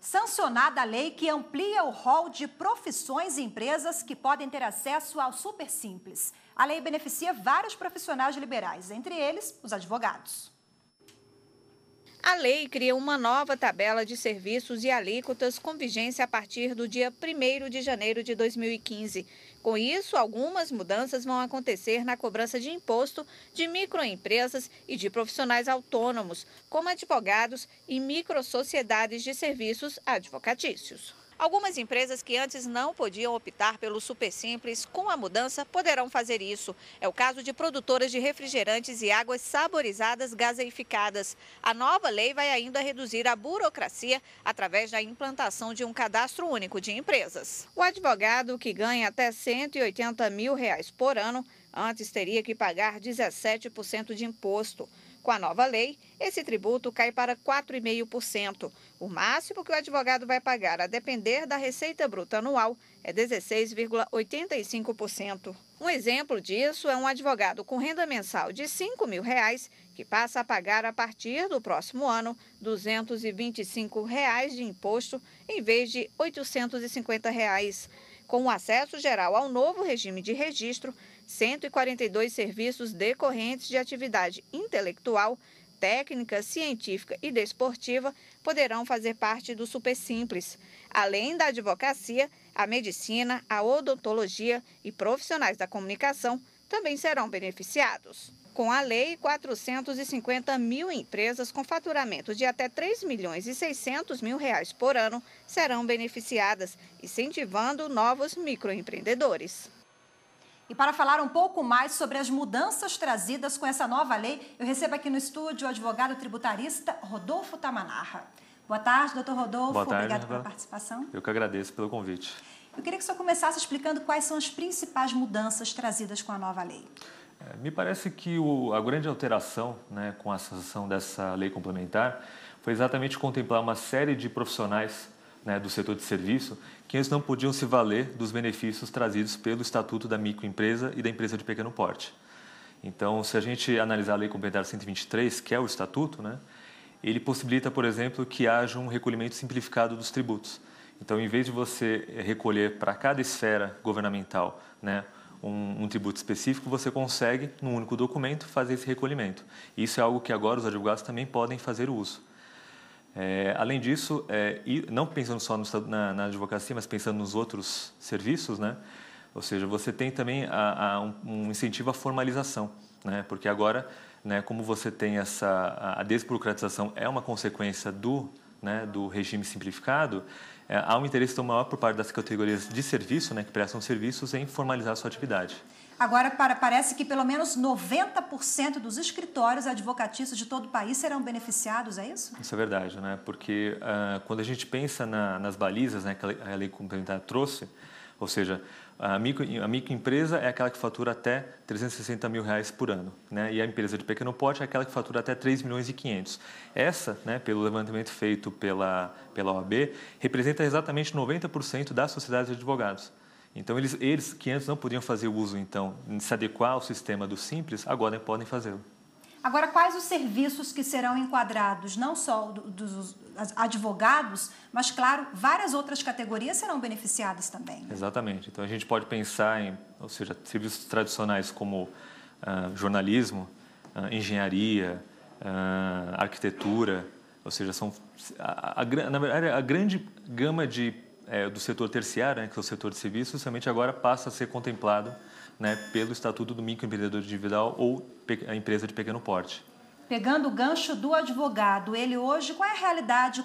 Sancionada a lei que amplia o rol de profissões e empresas que podem ter acesso ao Super Simples. A lei beneficia vários profissionais liberais, entre eles os advogados. A lei cria uma nova tabela de serviços e alíquotas com vigência a partir do dia 1º de janeiro de 2015. Com isso, algumas mudanças vão acontecer na cobrança de imposto de microempresas e de profissionais autônomos, como advogados e microsociedades de serviços advocatícios. Algumas empresas que antes não podiam optar pelo Super Simples, com a mudança, poderão fazer isso. É o caso de produtoras de refrigerantes e águas saborizadas gaseificadas. A nova lei vai ainda reduzir a burocracia através da implantação de um cadastro único de empresas. O advogado que ganha até R$180 mil por ano, antes teria que pagar 17% de imposto. Com a nova lei, esse tributo cai para 4,5%. O máximo que o advogado vai pagar, a depender da receita bruta anual, é 16,85%. Um exemplo disso é um advogado com renda mensal de R$5 mil, que passa a pagar a partir do próximo ano R$ 225 de imposto, em vez de R$ 850. Com o acesso geral ao novo regime de registro, 142 serviços decorrentes de atividade intelectual, técnica, científica e desportiva poderão fazer parte do Super Simples. Além da advocacia, a medicina, a odontologia e profissionais da comunicação também serão beneficiados. Com a lei, 450 mil empresas com faturamento de até R$3.600.000 por ano serão beneficiadas, incentivando novos microempreendedores. E para falar um pouco mais sobre as mudanças trazidas com essa nova lei, eu recebo aqui no estúdio o advogado tributarista Rodolfo Tamanarra. Boa tarde, doutor Rodolfo. Boa tarde, obrigado pela participação. Eu que agradeço pelo convite. Eu queria que o senhor começasse explicando quais são as principais mudanças trazidas com a nova lei. Me parece que a grande alteração, com a sanção dessa lei complementar foi exatamente contemplar uma série de profissionais do setor de serviço que antes não podiam se valer dos benefícios trazidos pelo Estatuto da Microempresa e da Empresa de Pequeno Porte. Então, se a gente analisar a Lei Complementar 123, que é o Estatuto, ele possibilita, por exemplo, que haja um recolhimento simplificado dos tributos. Então, em vez de você recolher para cada esfera governamental um tributo específico, você consegue, num único documento, fazer esse recolhimento. Isso é algo que agora os advogados também podem fazer uso. Além disso, e não pensando só na advocacia, mas pensando nos outros serviços, ou seja, você tem também um incentivo à formalização, porque agora, como você tem a desburocratização é uma consequência do regime simplificado, há um interesse tão maior por parte das categorias de serviço, que prestam serviços, em formalizar a sua atividade. Agora, parece que pelo menos 90% dos escritórios advocatícios de todo o país serão beneficiados, é isso? Isso é verdade, porque quando a gente pensa nas balizas que a lei complementar trouxe, ou seja, a microempresa é aquela que fatura até R$360 mil por ano, e a empresa de pequeno porte é aquela que fatura até R$3.500.000. Essa, pelo levantamento feito pela OAB, representa exatamente 90% das sociedades de advogados. Então, eles que antes não podiam fazer o uso, de se adequar ao sistema do Simples, agora podem fazê-lo. Agora, quais os serviços que serão enquadrados, não só dos advogados, mas, claro, várias outras categorias serão beneficiadas também? Exatamente. Então, a gente pode pensar em, ou seja, serviços tradicionais como jornalismo, engenharia, arquitetura, ou seja, na verdade, a grande gama do setor terciário, que é o setor de serviços, somente agora passa a ser contemplado pelo Estatuto do Microempreendedor Individual ou a empresa de pequeno porte. Pegando o gancho do advogado, ele hoje, qual é a realidade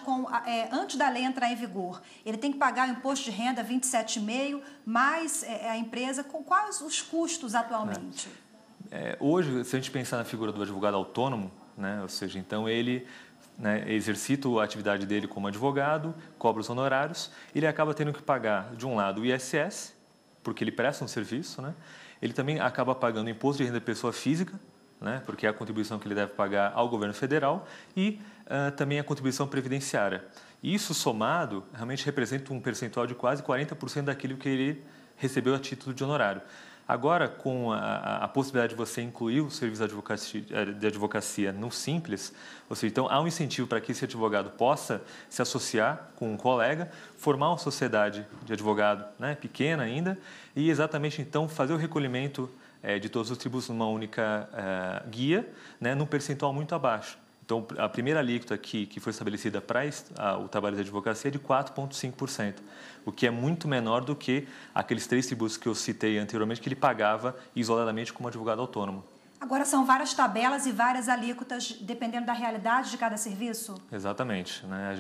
antes da lei entrar em vigor? Ele tem que pagar o imposto de renda 27,5%, mais a empresa, com quais os custos atualmente? Hoje, se a gente pensar na figura do advogado autônomo, ou seja, então ele exercita a atividade dele como advogado, cobra os honorários, ele acaba tendo que pagar, de um lado, o ISS, porque ele presta um serviço, ele também acaba pagando imposto de renda de pessoa física, porque é a contribuição que ele deve pagar ao governo federal, e também a contribuição previdenciária. Isso somado realmente representa um percentual de quase 40% daquilo que ele recebeu a título de honorário. Agora, com a possibilidade de você incluir o serviço de advocacia no Simples, ou seja, então há um incentivo para que esse advogado possa se associar com um colega, formar uma sociedade de advogado, né, pequena ainda, e exatamente então fazer o recolhimento de todos os tributos numa única guia, né, num percentual muito abaixo. Então, a primeira alíquota que foi estabelecida para o trabalho de advocacia é de 4,5%, o que é muito menor do que aqueles 3 tributos que eu citei anteriormente, que ele pagava isoladamente como advogado autônomo. Agora, são várias tabelas e várias alíquotas, dependendo da realidade de cada serviço? Exatamente. Né?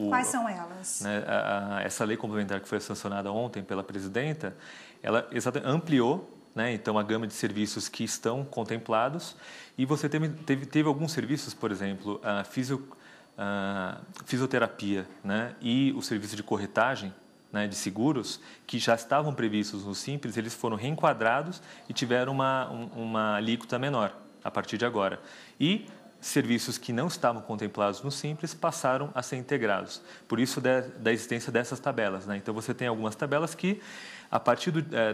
Quais são elas? Né, essa lei complementar que foi sancionada ontem pela presidenta, ela ampliou, né, então, a gama de serviços que estão contemplados, e você teve alguns serviços, por exemplo, a fisioterapia, né, e o serviço de corretagem, né, de seguros, que já estavam previstos no Simples, eles foram reenquadrados e tiveram uma alíquota menor a partir de agora. E serviços que não estavam contemplados no Simples passaram a ser integrados. Por isso, da existência dessas tabelas. Né? Então, você tem algumas tabelas que,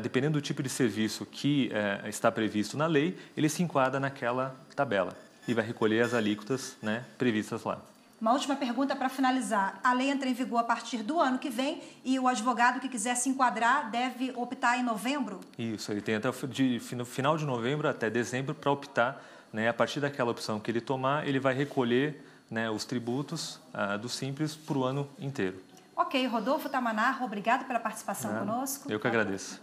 dependendo do tipo de serviço que está previsto na lei, ele se enquadra naquela tabela e vai recolher as alíquotas, né, previstas lá. Uma última pergunta para finalizar. A lei entra em vigor a partir do ano que vem e o advogado que quiser se enquadrar deve optar em novembro? Isso, ele tem até no final de novembro até dezembro para optar, né, a partir daquela opção que ele tomar, ele vai recolher, né, os tributos do Simples para o ano inteiro. Ok, Rodolfo Tamanar, obrigado pela participação conosco. Eu que agradeço.